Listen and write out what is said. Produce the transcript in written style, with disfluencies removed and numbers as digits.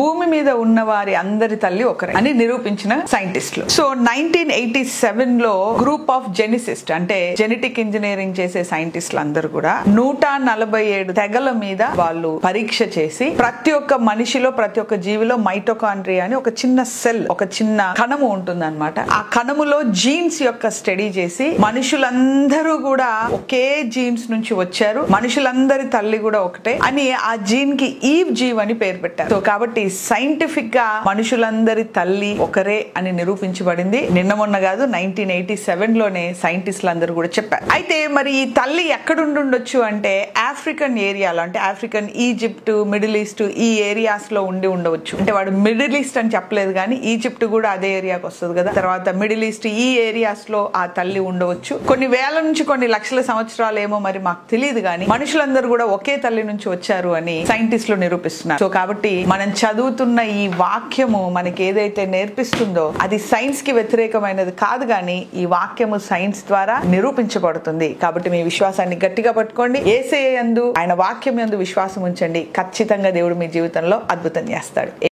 భూమి మీద ఉన్న వారి అందరి తల్లి ఒకరే అని నిరూపించిన సైంటిస్టులు. సో 1987 లో గ్రూప్ ఆఫ్ జెనిసిస్ట్ అంటే జెనెటిక్ ఇంజనీరింగ్ చేసే సైంటిస్టులు అందరూ కూడా 147 తెగల మీద వాళ్ళు పరీక్ష చేసి ప్రతి ఒక్క మనిషిలో ప్రతి ఒక్క జీవిలో మైటోకాండ్రియా అని ఒక చిన్న సెల్, ఒక చిన్న కణము ఉంటుంది అనమాట. ఆ కణములో జీన్స్ యొక్క స్టడీ చేసి మనుషులందరూ కూడా ఒకే జీన్స్ నుంచి వచ్చారు, మనుషులందరి తల్లి కూడా ఒకటే అని ఆ జీన్ కి ఈవ్ జీవ్ అని పేరు పెట్టారు. సో కాబట్టి సైంటిఫిక్ గా మనుషులందరి తల్లి ఒకరే అని నిరూపించబడింది. నిన్న మొన్న కాదు, 1987 లోనే సైంటిస్టులు అందరూ కూడా చెప్పారు. అయితే మరి ఈ తల్లి ఎక్కడుండొచ్చు అంటే ఆఫ్రికన్ ఏరియాలో, అంటే ఆఫ్రికన్, ఈజిప్ట్, మిడిల్ ఈస్ట్ ఈ ఏరియాస్ లో ఉండవచ్చు. అంటే వాడు మిడిల్ ఈస్ట్ అని చెప్పలేదు కానీ ఈజిప్ట్ కూడా అదే ఏరియాకి వస్తుంది కదా. తర్వాత మిడిల్ ఈస్ట్ ఈ ఏరియాస్ లో ఆ తల్లి ఉండవచ్చు. కొన్ని వేల నుంచి కొన్ని లక్షల సంవత్సరాలు ఏమో మరి మాకు తెలియదు కానీ మనుషులందరూ కూడా ఒకే తల్లి నుంచి వచ్చారు అని సైంటిస్టులు నిరూపిస్తున్నారు. సో కాబట్టి మనం చదువుతున్న ఈ వాక్యము మనకి ఏదైతే నేర్పిస్తుందో అది సైన్స్ కి వ్యతిరేకమైనది కాదు, కానీ ఈ వాక్యము సైన్స్ ద్వారా నిరూపించబడుతుంది. కాబట్టి మీ విశ్వాసాన్ని గట్టిగా పట్టుకోండి. యేసయ్య యందు, ఆయన వాక్యం యందు విశ్వాసం ఉంచండి. ఖచ్చితంగా దేవుడు మీ జీవితంలో అద్భుతం చేస్తాడు.